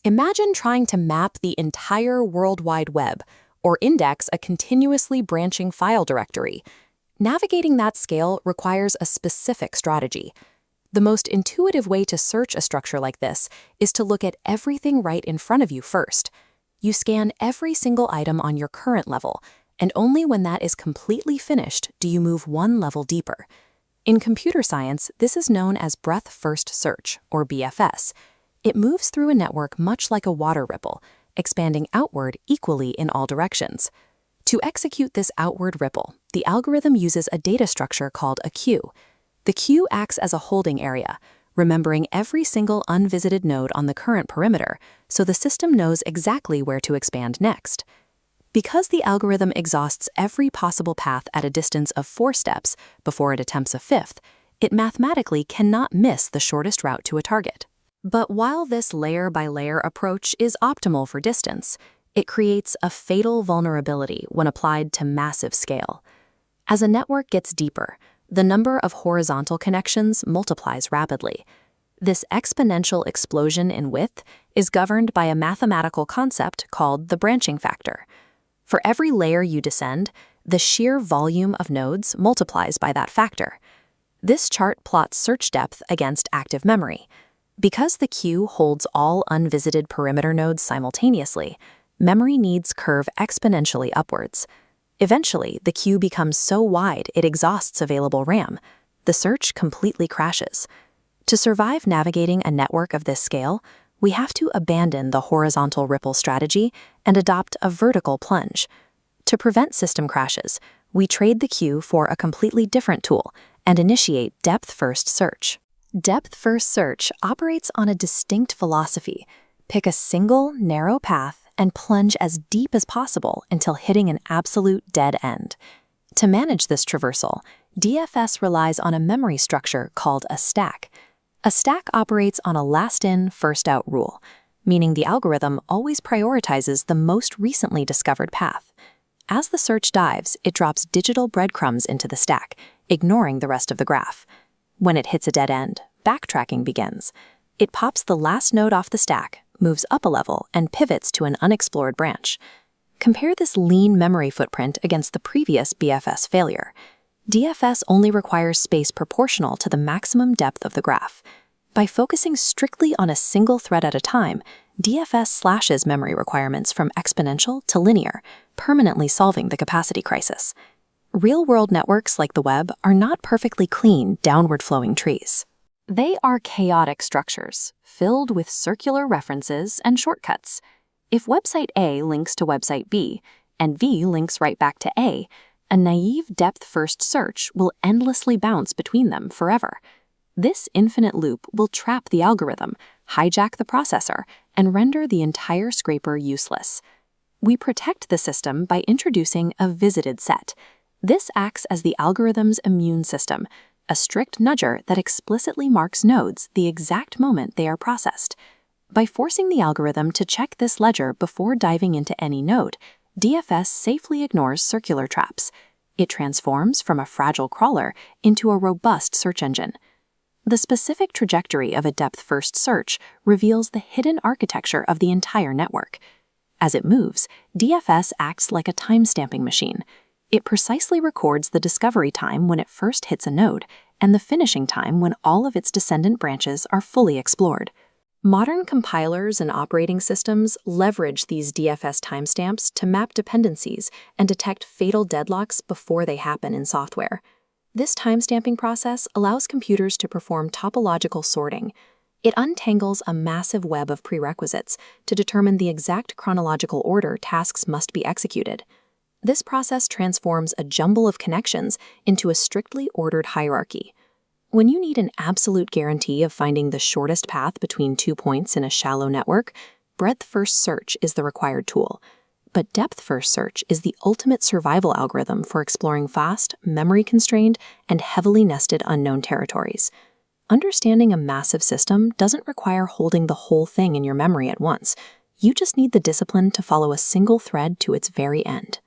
Imagine trying to map the entire World Wide Web or index a continuously branching file directory. Navigating that scale requires a specific strategy. The most intuitive way to search a structure like this is to look at everything right in front of you first. You scan every single item on your current level, and only when that is completely finished do you move one level deeper. In computer science, this is known as breadth-first search, or BFS. It moves through a network much like a water ripple, expanding outward equally in all directions. To execute this outward ripple, the algorithm uses a data structure called a queue. The queue acts as a holding area, remembering every single unvisited node on the current perimeter, so the system knows exactly where to expand next. Because the algorithm exhausts every possible path at a distance of 4 steps before it attempts a 5th, it mathematically cannot miss the shortest route to a target. But while this layer-by-layer approach is optimal for distance, it creates a fatal vulnerability when applied to massive scale. As a network gets deeper, the number of horizontal connections multiplies rapidly. This exponential explosion in width is governed by a mathematical concept called the branching factor. For every layer you descend, the sheer volume of nodes multiplies by that factor. This chart plots search depth against active memory. Because the queue holds all unvisited perimeter nodes simultaneously, memory needs curve exponentially upwards. Eventually, the queue becomes so wide it exhausts available RAM. The search completely crashes. To survive navigating a network of this scale, we have to abandon the horizontal ripple strategy and adopt a vertical plunge. To prevent system crashes, we trade the queue for a completely different tool and initiate depth-first search. Depth-first search operates on a distinct philosophy. Pick a single, narrow path and plunge as deep as possible until hitting an absolute dead end. To manage this traversal, DFS relies on a memory structure called a stack. A stack operates on a last-in, first-out rule, meaning the algorithm always prioritizes the most recently discovered path. As the search dives, it drops digital breadcrumbs into the stack, ignoring the rest of the graph. When it hits a dead end, backtracking begins. It pops the last node off the stack, moves up a level, and pivots to an unexplored branch. Compare this lean memory footprint against the previous BFS failure. DFS only requires space proportional to the maximum depth of the graph. By focusing strictly on a single thread at a time, DFS slashes memory requirements from exponential to linear, permanently solving the capacity crisis. Real-world networks like the web are not perfectly clean, downward-flowing trees. They are chaotic structures, filled with circular references and shortcuts. If website A links to website B, and V links right back to A naive depth-first search will endlessly bounce between them forever. This infinite loop will trap the algorithm, hijack the processor, and render the entire scraper useless. We protect the system by introducing a visited set. This acts as the algorithm's immune system, a strict nudger that explicitly marks nodes the exact moment they are processed. By forcing the algorithm to check this ledger before diving into any node, DFS safely ignores circular traps. It transforms from a fragile crawler into a robust search engine. The specific trajectory of a depth-first search reveals the hidden architecture of the entire network. As it moves, DFS acts like a time-stamping machine. It precisely records the discovery time when it first hits a node and the finishing time when all of its descendant branches are fully explored. Modern compilers and operating systems leverage these DFS timestamps to map dependencies and detect fatal deadlocks before they happen in software. This timestamping process allows computers to perform topological sorting. It untangles a massive web of prerequisites to determine the exact chronological order tasks must be executed. This process transforms a jumble of connections into a strictly ordered hierarchy. When you need an absolute guarantee of finding the shortest path between 2 points in a shallow network, breadth-first search is the required tool. But depth-first search is the ultimate survival algorithm for exploring fast, memory-constrained, and heavily nested unknown territories. Understanding a massive system doesn't require holding the whole thing in your memory at once. You just need the discipline to follow a single thread to its very end.